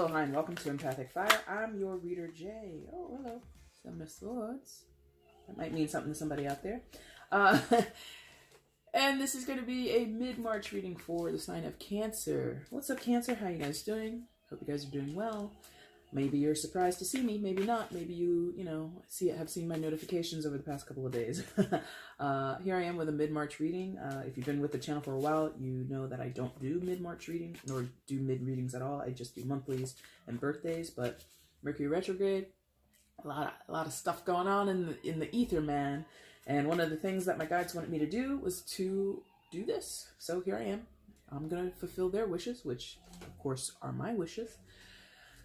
Hello, hi, and welcome to Empathic Fire. I'm your reader, Jay. Oh, hello. Seven of Swords. That might mean something to somebody out there. And this is going to be a mid-March reading for the sign of Cancer. What's up, Cancer? How you guys doing? Hope you guys are doing well. Maybe you're surprised to see me, maybe not. Maybe you have seen my notifications over the past couple of days. Here I am with a mid-March reading. If you've been with the channel for a while, you know that I don't do mid-March readings, nor do mid-readings at all. I just do monthlies and birthdays, but Mercury retrograde, a lot of stuff going on in the ether, man. And one of the things that my guides wanted me to do was to do this. So here I am. I'm going to fulfill their wishes, which, of course, are my wishes.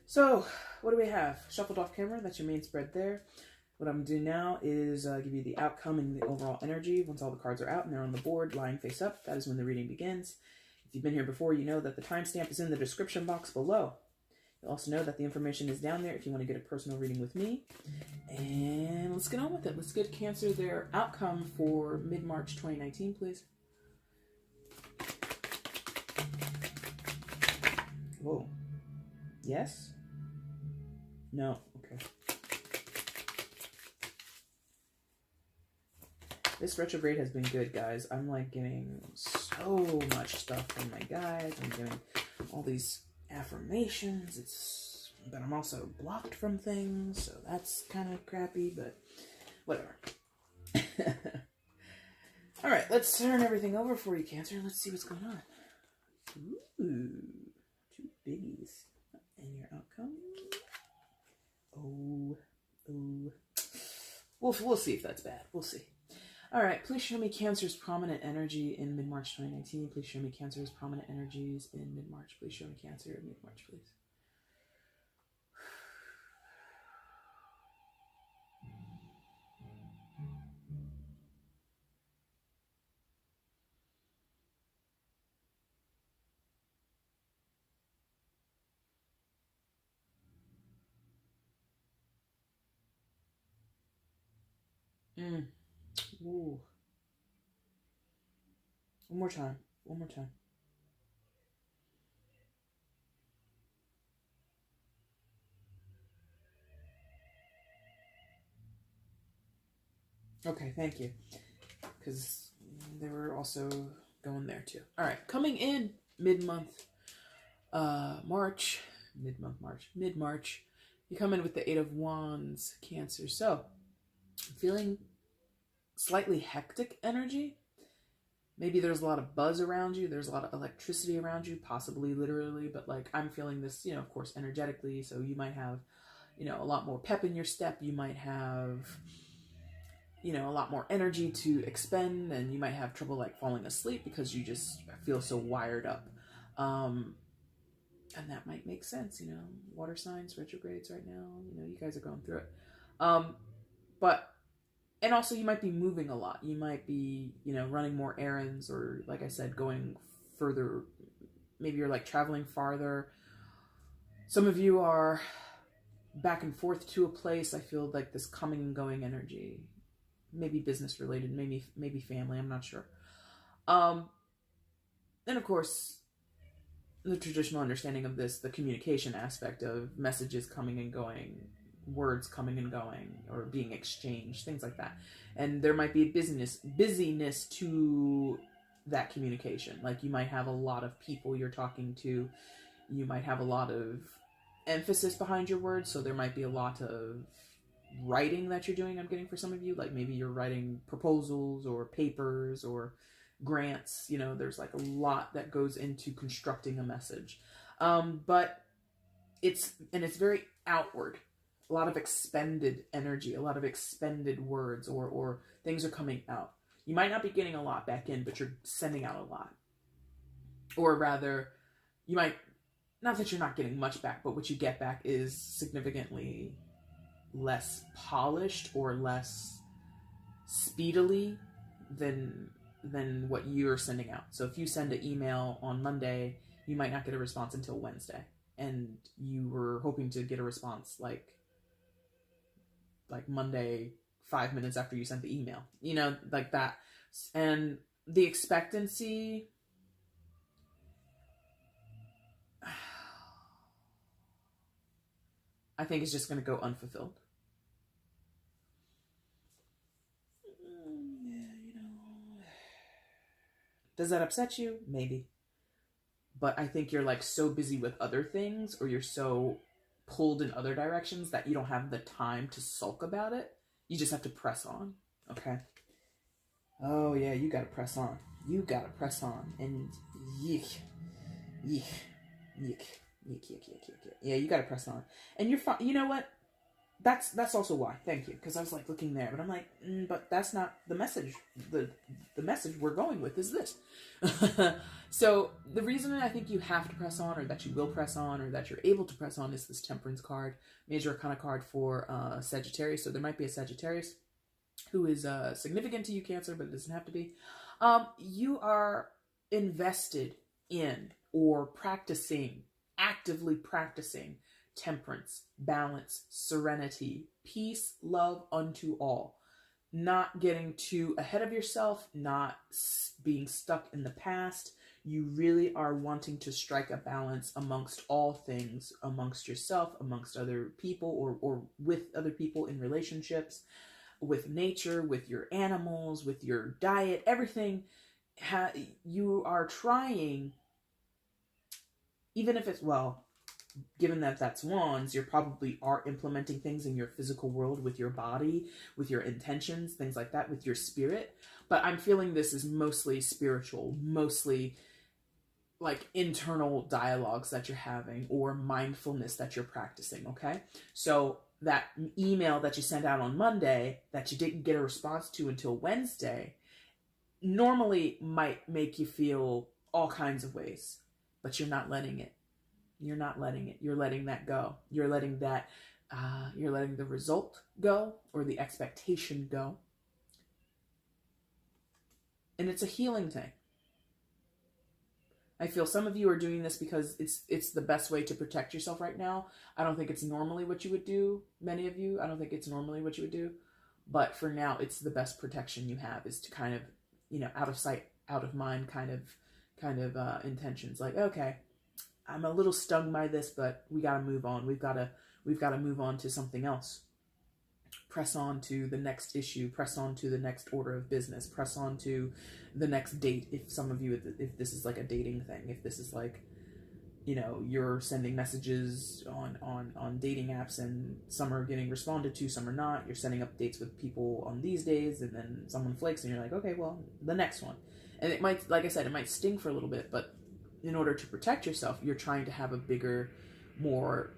So, what do we have? Shuffled off camera, that's your main spread there. What I'm going to do now is give you the outcome and the overall energy. Once all the cards are out and they're on the board, lying face up, that is when the reading begins. If you've been here before, you know that the timestamp is in the description box below. You'll also know that the information is down there if you want to get a personal reading with me. And let's get on with it. Let's get Cancer their outcome for mid-March 2019, please. Whoa. Yes? No. Okay. This retrograde has been good, guys. I'm like getting so much stuff from my guides. I'm getting all these affirmations. But I'm also blocked from things, so that's kind of crappy, but whatever. All right, let's turn everything over for you, Cancer. Let's see what's going on. Ooh, two biggies. And your outcome? Oh. We'll see if that's bad. We'll see. All right, please show me Cancer's prominent energy in mid-March 2019. Please show me Cancer's prominent energies in mid-March. Please show me Cancer in mid-March, please. Ooh. One more time. One more time. Okay, thank you. Because they were also going there too. All right, coming in mid-March, you come in with the Eight of Wands, Cancer. So, feeling slightly hectic energy. Maybe there's a lot of buzz around you. There's a lot of electricity around you, possibly literally, but like I'm feeling this, of course, energetically. So you might have, a lot more pep in your step. You might have, a lot more energy to expend, and you might have trouble like falling asleep because you just feel so wired up. And that might make sense, water signs, retrogrades right now, you guys are going through it. And also you might be moving a lot. You might be, running more errands, or like I said, going further. Maybe you're like traveling farther. Some of you are back and forth to a place. I feel like this coming and going energy, maybe business related, maybe family, I'm not sure. And of course, the traditional understanding of this, the communication aspect of messages coming and going, words coming and going, or being exchanged, things like that. And there might be a busyness to that communication. Like you might have a lot of people you're talking to. You might have a lot of emphasis behind your words. So there might be a lot of writing that you're doing, I'm getting for some of you. Like maybe you're writing proposals or papers or grants. There's like a lot that goes into constructing a message. But it's very outward. A lot of expended energy, a lot of expended words, or things are coming out. You might not be getting a lot back in, but you're sending out a lot. Or rather, you might, not that you're not getting much back, but what you get back is significantly less polished or less speedily than what you're sending out. So if you send an email on Monday, you might not get a response until Wednesday. And you were hoping to get a response like Monday, 5 minutes after you sent the email, like that. And the expectancy, I think is just going to go unfulfilled. Does that upset you? Maybe. But I think you're like so busy with other things, or you're so pulled in other directions that you don't have the time to sulk about it. You just have to press on. Okay? Oh yeah, you gotta press on. You gotta press on. And yeek. Yeek. Yeek. Yeek, yeek, yeek, yeek. Yeah, you gotta press on. And you're fine. You know what? That's also why. Thank you. Because I was like looking there, but I'm like, but that's not the message. The message we're going with is this. So the reason I think you have to press on, or that you will press on, or that you're able to press on, is this Temperance card, Major Arcana card for Sagittarius. So there might be a Sagittarius who is significant to you, Cancer, but it doesn't have to be. You are invested in or actively practicing temperance, balance, serenity, peace, love unto all. Not getting too ahead of yourself, not being stuck in the past. You really are wanting to strike a balance amongst all things, amongst yourself, amongst other people, or with other people in relationships, with nature, with your animals, with your diet, everything. You are trying, even if it's, well, given that that's wands, you probably are implementing things in your physical world with your body, with your intentions, things like that, with your spirit. But I'm feeling this is mostly spiritual, mostly like internal dialogues that you're having, or mindfulness that you're practicing, okay? So that email that you sent out on Monday that you didn't get a response to until Wednesday normally might make you feel all kinds of ways, but you're not letting it. You're not letting it. You're letting that go. You're letting that, you're letting the result go, or the expectation go. And it's a healing thing. I feel some of you are doing this because it's the best way to protect yourself right now. I don't think it's normally what you would do, many of you. I don't think it's normally what you would do. But for now, it's the best protection you have, is to kind of, out of sight, out of mind kind of intentions. Like, okay, I'm a little stung by this, but we got to move on. We've got to move on to something else. Press on to the next issue. Press on to the next order of business. Press on to the next date. If some of you, if this is like a dating thing, if this is like, you're sending messages on dating apps, and some are getting responded to, some are not. You're setting up dates with people on these days, and then someone flakes, and you're like, okay, well, the next one. And it might, like I said, it might sting for a little bit, but in order to protect yourself, you're trying to have a bigger, more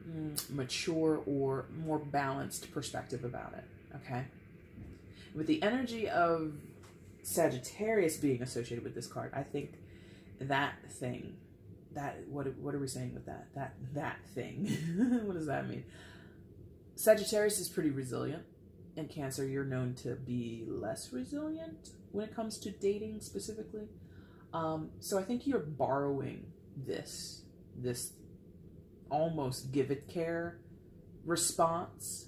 mature, or more balanced perspective about it, okay? With the energy of Sagittarius being associated with this card, I think that thing, what are we saying with that? That thing, what does that mean? Sagittarius is pretty resilient, and Cancer, you're known to be less resilient when it comes to dating specifically. So I think you're borrowing this almost give it care response,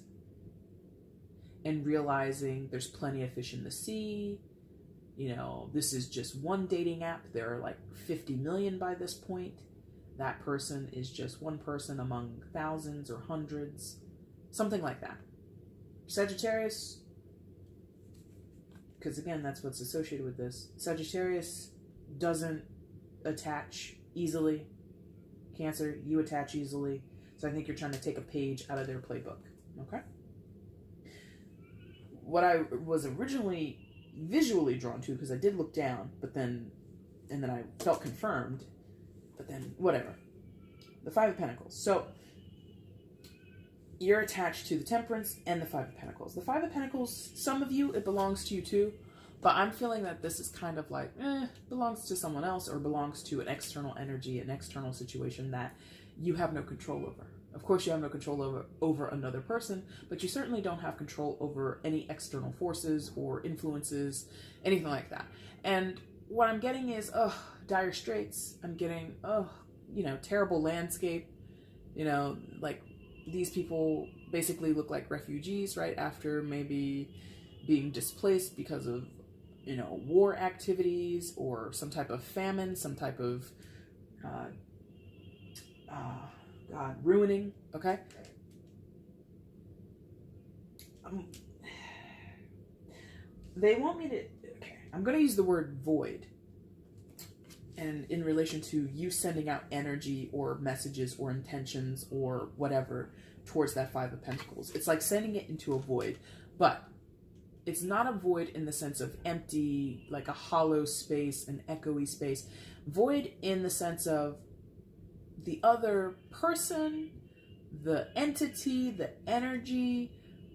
and realizing there's plenty of fish in the sea. This is just one dating app. There are like 50 million by this point. That person is just one person among thousands or hundreds, something like that. Sagittarius, because again, that's what's associated with this. Sagittarius doesn't attach easily. Cancer, you attach easily. So I think you're trying to take a page out of their playbook. Okay? What I was originally visually drawn to, because I did look down, and then I felt confirmed, but then whatever. The Five of Pentacles. So you're attached to the Temperance and the Five of Pentacles. The Five of Pentacles, some of you, it belongs to you too. But I'm feeling that this is kind of like, belongs to someone else, or belongs to an external energy, an external situation that you have no control over. Of course, you have no control over another person, but you certainly don't have control over any external forces or influences, anything like that. And what I'm getting is, dire straits. I'm getting, terrible landscape. Like these people basically look like refugees, right? After maybe being displaced because of war activities, or some type of famine, some type of ruining, okay? they want me to, okay, I'm going to use the word void. And in relation to you sending out energy or messages or intentions or whatever towards that Five of Pentacles. It's like sending it into a void. But it's not a void in the sense of empty, like a hollow space, an echoey space. Void in the sense of the other person, the entity, the energy.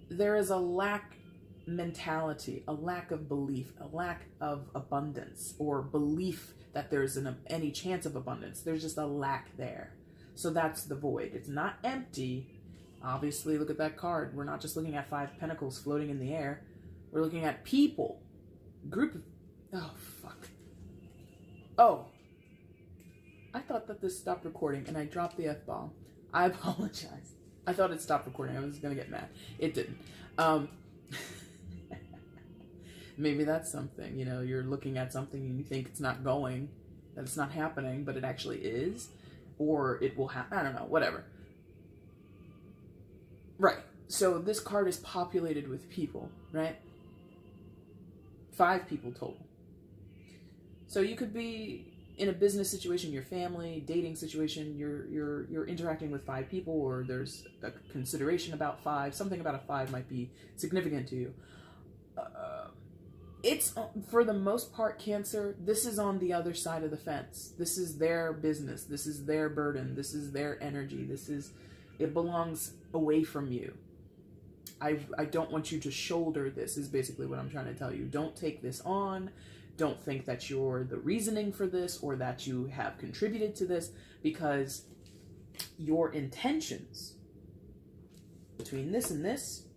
There is a lack mentality, a lack of belief, a lack of abundance, or belief that there's any chance of abundance. There's just a lack there. So that's the void. It's not empty. Obviously, look at that card. We're not just looking at Five Pentacles floating in the air. We're looking at people. Group of... Oh, fuck. Oh. I thought that this stopped recording, and I dropped the F-bomb. I apologize. I thought it stopped recording. I was going to get mad. It didn't. Maybe that's something, you know, you're looking at something and you think it's not going, that it's not happening, but it actually is, or it will happen, I don't know, whatever. Right, so this card is populated with people, right? 5 people total. So you could be in a business situation, your family, dating situation, you're interacting with 5 people, or there's a consideration about 5, something about a 5 might be significant to you. It's, for the most part, Cancer, this is on the other side of the fence. This is their business. This is their burden. This is their energy. It belongs away from you. I don't want you to shoulder this, is basically what I'm trying to tell you. Don't take this on. Don't think that you're the reasoning for this or that you have contributed to this, because your intentions between this and this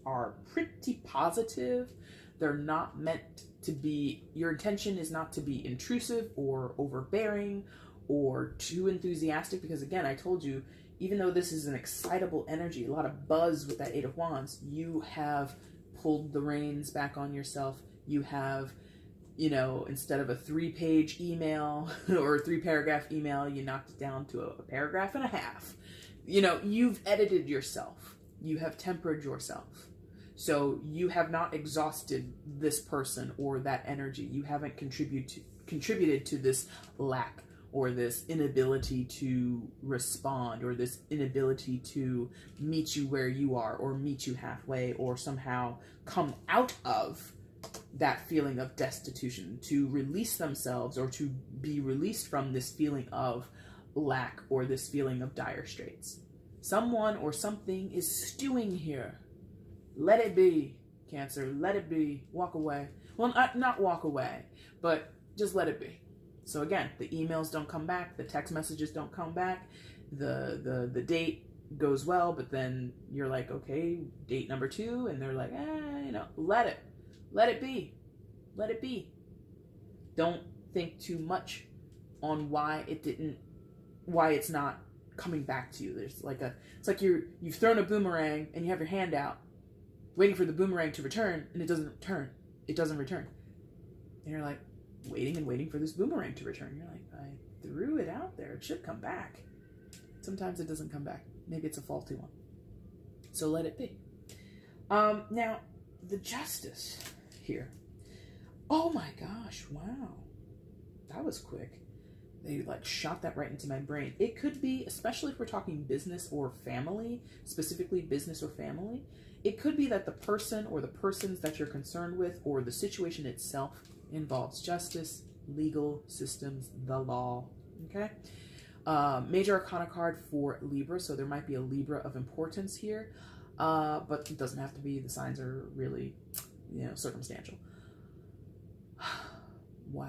are pretty positive. They're not meant to be, your intention is not to be intrusive or overbearing or too enthusiastic, because again, I told you, even though this is an excitable energy, a lot of buzz with that 8 of Wands, you have pulled the reins back on yourself. You have, you know, instead of a 3-page email or a 3-paragraph email, you knocked it down to a paragraph and a half. You know, you've edited yourself. You have tempered yourself. So you have not exhausted this person or that energy. You haven't contributed to this lack or this inability to respond or this inability to meet you where you are or meet you halfway or somehow come out of that feeling of destitution, to release themselves or to be released from this feeling of lack or this feeling of dire straits. Someone or something is stewing here. Let it be, Cancer. Let it be. Walk away. Well, not walk away, but just let it be. So again, the emails don't come back. The text messages don't come back. The date goes well, but then you're like, okay, date number 2, and they're like, you know, let it be. Let it be. Don't think too much on why it's not coming back to you. It's like you've thrown a boomerang and you have your hand out, waiting for the boomerang to return, and it doesn't return. And you're like, waiting and waiting for this boomerang to return. You're like, I threw it out there. It should come back. Sometimes it doesn't come back. Maybe it's a faulty one. So let it be. Now, the Justice here. Oh my gosh, wow. That was quick. They like shot that right into my brain. It could be, especially if we're talking business or family, specifically business or family, it could be that the person or the persons that you're concerned with or the situation itself involves justice, legal systems, the law, okay? Major Arcana card for Libra, so there might be a Libra of importance here, but it doesn't have to be. The signs are really, you know, circumstantial. Wow.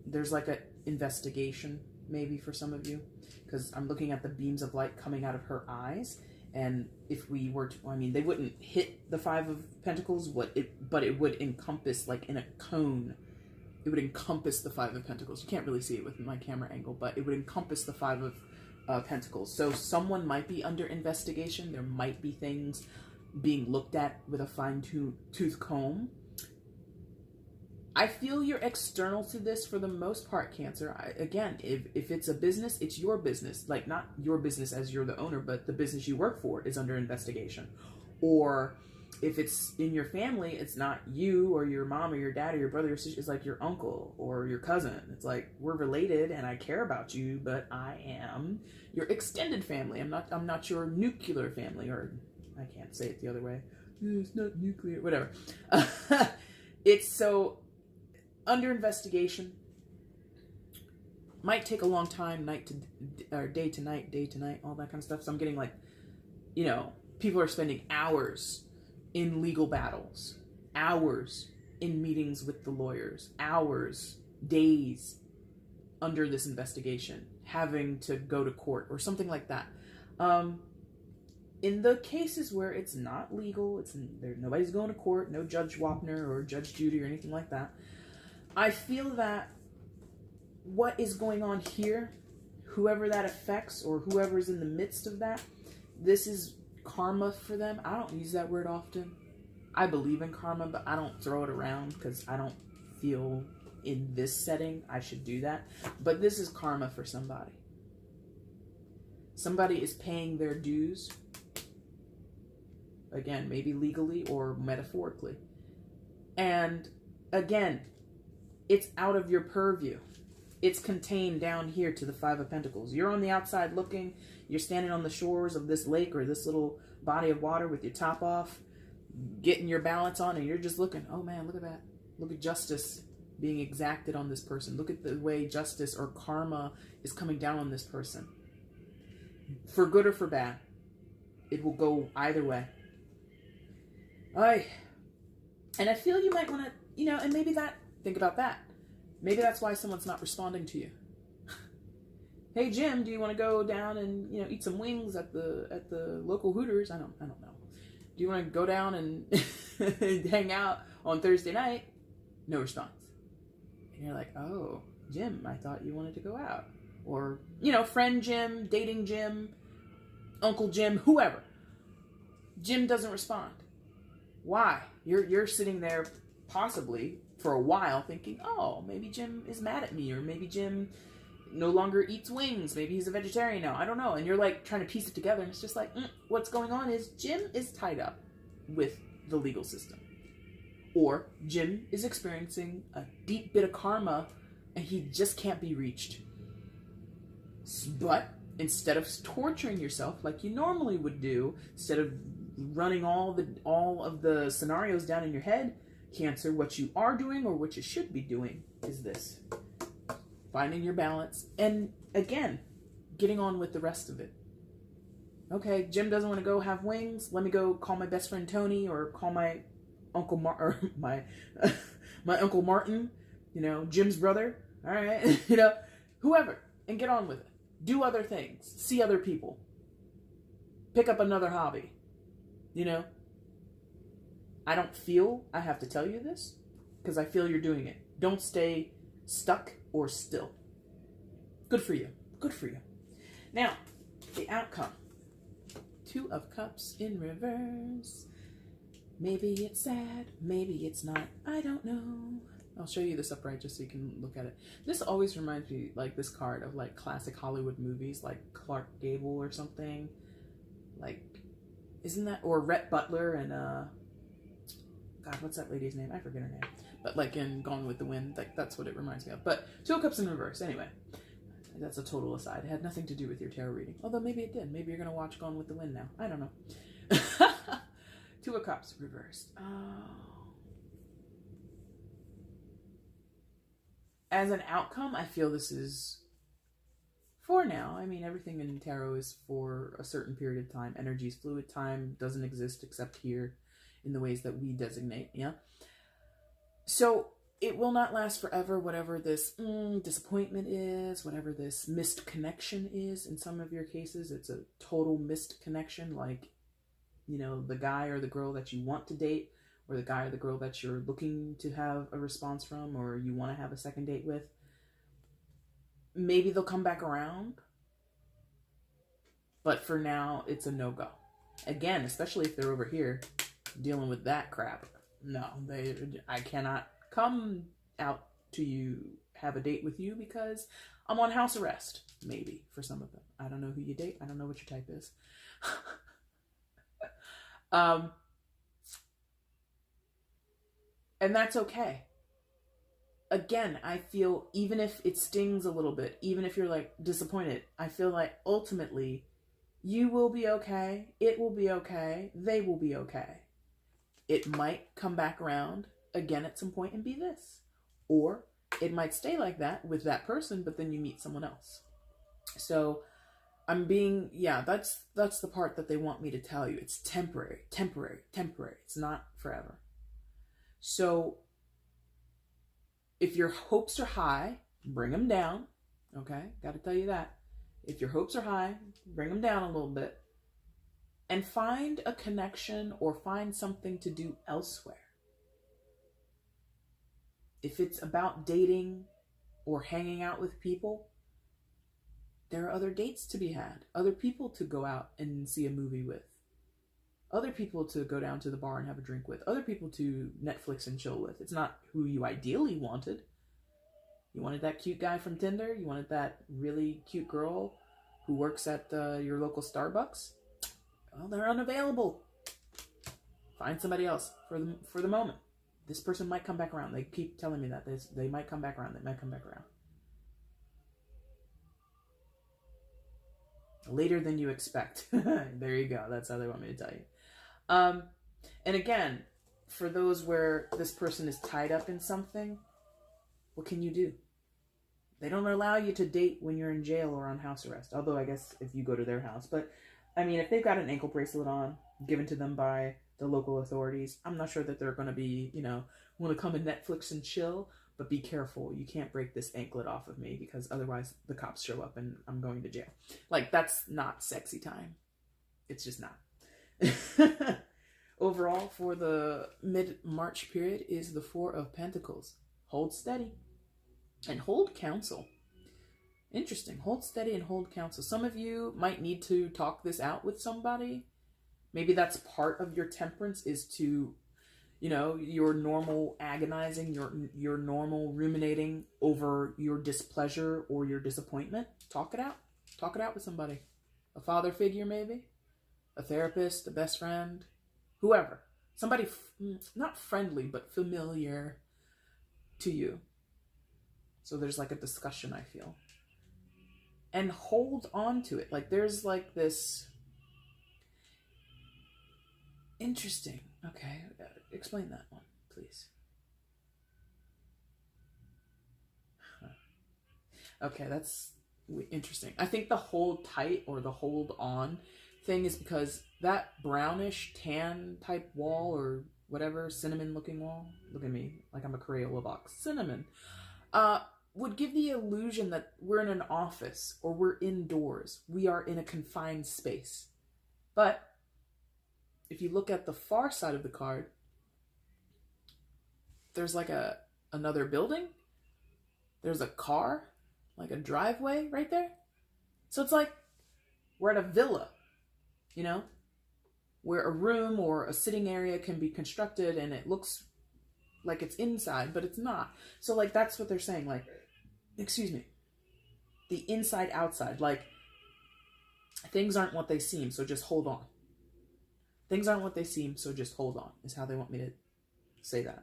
There's like an investigation maybe for some of you, because I'm looking at the beams of light coming out of her eyes. And if we were to, I mean, they wouldn't hit the 5 of Pentacles, but it would encompass, like in a cone, it would encompass the 5 of Pentacles. You can't really see it with my camera angle, but it would encompass the 5 of Pentacles. So someone might be under investigation. There might be things being looked at with a fine-tooth comb. I feel you're external to this for the most part, Cancer. Again, if it's a business, it's your business. Like, not your business as you're the owner, but the business you work for is under investigation. Or if it's in your family, it's not you or your mom or your dad or your brother or sister. It's like your uncle or your cousin. It's like, we're related and I care about you, but I am your extended family. I'm not your nuclear family, or I can't say it the other way. It's not nuclear, whatever. It's so under investigation. Might take a long time, day to night, all that kind of stuff. So I'm getting like, people are spending hours in legal battles, hours in meetings with the lawyers, hours, days under this investigation, having to go to court or something like that. In the cases where it's not legal, nobody's going to court, no Judge Wapner or Judge Judy or anything like that, I feel that what is going on here, whoever that affects or whoever's in the midst of that, this is karma for them. I don't use that word often. I believe in karma, but I don't throw it around because I don't feel in this setting I should do that. But this is karma for somebody. Somebody is paying their dues. Again, maybe legally or metaphorically. And again, it's out of your purview. It's contained down here to the Five of Pentacles. You're on the outside looking. You're standing on the shores of this lake or this little body of water with your top off, getting your balance on, and you're just looking. Oh man, look at that. Look at justice being exacted on this person. Look at the way justice or karma is coming down on this person. For good or for bad. It will go either way. And I feel you might want to, and maybe think about that. Maybe that's why someone's not responding to you. Hey Jim, do you want to go down and eat some wings at the local Hooters? I don't know. Do you want to go down and hang out on Thursday night? No response. And you're like, oh, Jim, I thought you wanted to go out. Or friend Jim, dating Jim, Uncle Jim, whoever. Jim doesn't respond. Why? You're sitting there possibly for a while thinking, oh, maybe Jim is mad at me, or maybe Jim no longer eats wings, maybe he's a vegetarian now, I don't know. And you're like trying to piece it together, and it's just like, what's going on is Jim is tied up with the legal system, or Jim is experiencing a deep bit of karma and he just can't be reached. But instead of torturing yourself like you normally would do, instead of running all of the scenarios down in your head, Cancer, what you are doing or what you should be doing is this. Finding your balance. And again, getting on with the rest of it. Okay, Jim doesn't want to go have wings. Let me go call my best friend Tony, or call my Uncle my Uncle Martin, Jim's brother. All right, whoever, and get on with it. Do other things. See other people. Pick up another hobby. I don't feel I have to tell you this, because I feel you're doing it. Don't stay stuck or still. Good for you. Good for you. Now, the outcome. 2 of Cups in reverse. Maybe it's sad. Maybe it's not. I don't know. I'll show you this upright just so you can look at it. This always reminds me, like, this card of, like, classic Hollywood movies, like Clark Gable or something. Like, isn't that, or Rhett Butler and, God, what's that lady's name? I forget her name. But like in Gone with the Wind, like that's what it reminds me of. But 2 of Cups in reverse. Anyway, that's a total aside. It had nothing to do with your tarot reading. Although maybe it did. Maybe you're going to watch Gone with the Wind now. I don't know. 2 of Cups reversed. Oh. As an outcome, I feel this is for now. I mean, everything in tarot is for a certain period of time. Energy is fluid. Time doesn't exist except here, in the ways that we designate, yeah? So, it will not last forever, whatever this disappointment is, whatever this missed connection is. In some of your cases, it's a total missed connection, like, the guy or the girl that you want to date, or the guy or the girl that you're looking to have a response from, or you want to have a second date with. Maybe they'll come back around, but for now, it's a no-go. Again, especially if they're over here dealing with that crap. No, I cannot come out to you, have a date with you, because I'm on house arrest. Maybe for some of them. I don't know who you date. I don't know what your type is. And that's okay. Again, I feel even if it stings a little bit, even if you're like disappointed, I feel like ultimately you will be okay. It will be okay. They will be okay. It might come back around again at some point and be this. Or it might stay like that with that person, but then you meet someone else. So that's the part that they want me to tell you. It's temporary. It's not forever. So if your hopes are high, bring them down. Okay? Got to tell you that. If your hopes are high, bring them down a little bit. And find a connection or find something to do elsewhere. If it's about dating or hanging out with people, there are other dates to be had. Other people to go out and see a movie with. Other people to go down to the bar and have a drink with. Other people to Netflix and chill with. It's not who you ideally wanted. You wanted that cute guy from Tinder? You wanted that really cute girl who works at your local Starbucks? Well, they're unavailable. Find somebody else for the moment. This person might come back around. They keep telling me that. They might come back around. They might come back around. Later than you expect. There you go. That's how they want me to tell you. And again, for those where this person is tied up in something, what can you do? They don't allow you to date when you're in jail or on house arrest. Although I guess if you go to their house. But I mean, if they've got an ankle bracelet on, given to them by the local authorities, I'm not sure that they're going to be, want to come and Netflix and chill. But be careful. You can't break this anklet off of me because otherwise the cops show up and I'm going to jail. Like, that's not sexy time. It's just not. Overall, for the mid-March period is the Four of Pentacles. Hold steady and hold counsel. Interesting. Hold steady and hold counsel. Some of you might need to talk this out with somebody. Maybe that's part of your temperance is to, your normal agonizing, your normal ruminating over your displeasure or your disappointment. Talk it out. Talk it out with somebody. A father figure, maybe. A therapist, a best friend, whoever. Somebody not friendly, but familiar to you. So there's like a discussion, I feel. And hold on to it. Like there's like this... Interesting. Okay. Explain that one, please. Okay, that's interesting. I think the hold tight or the hold on thing is because that brownish tan type wall or whatever, cinnamon looking wall, look at me like I'm a Crayola box, cinnamon, would give the illusion that we're in an office or we're indoors. We are in a confined space. But if you look at the far side of the card, there's like another building. There's a car, like a driveway right there. So it's like we're at a villa, where a room or a sitting area can be constructed and it looks like it's inside, but it's not. So like that's what they're saying, like, excuse me, the inside outside, like things aren't what they seem, so just hold on. Things aren't what they seem, so just hold on, is how they want me to say that.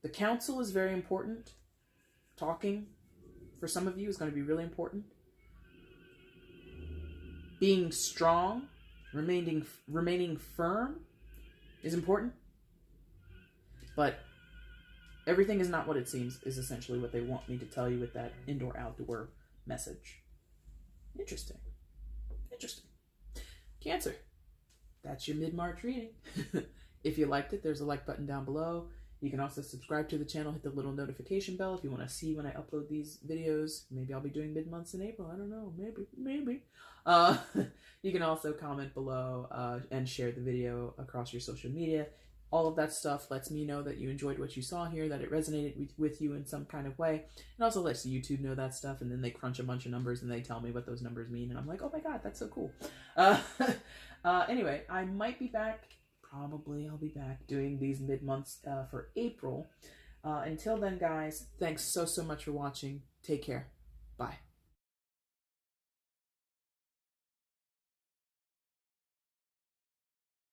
The counsel is very important. Talking, for some of you, is going to be really important. Being strong, remaining firm is important. But everything is not what it seems is essentially what they want me to tell you with that indoor-outdoor message. Interesting. Cancer. That's your mid-March reading. If you liked it, there's a like button down below. You can also subscribe to the channel, hit the little notification bell if you want to see when I upload these videos. Maybe I'll be doing mid-months in April. I don't know. Maybe. You can also comment below and share the video across your social media. All of that stuff lets me know that you enjoyed what you saw here, that it resonated with you in some kind of way. It also lets YouTube know that stuff, and then they crunch a bunch of numbers and they tell me what those numbers mean, and I'm like, oh my god, that's so cool. Anyway, I might be back. Probably I'll be back doing these mid-months for April. Until then, guys, thanks so much for watching. Take care. Bye.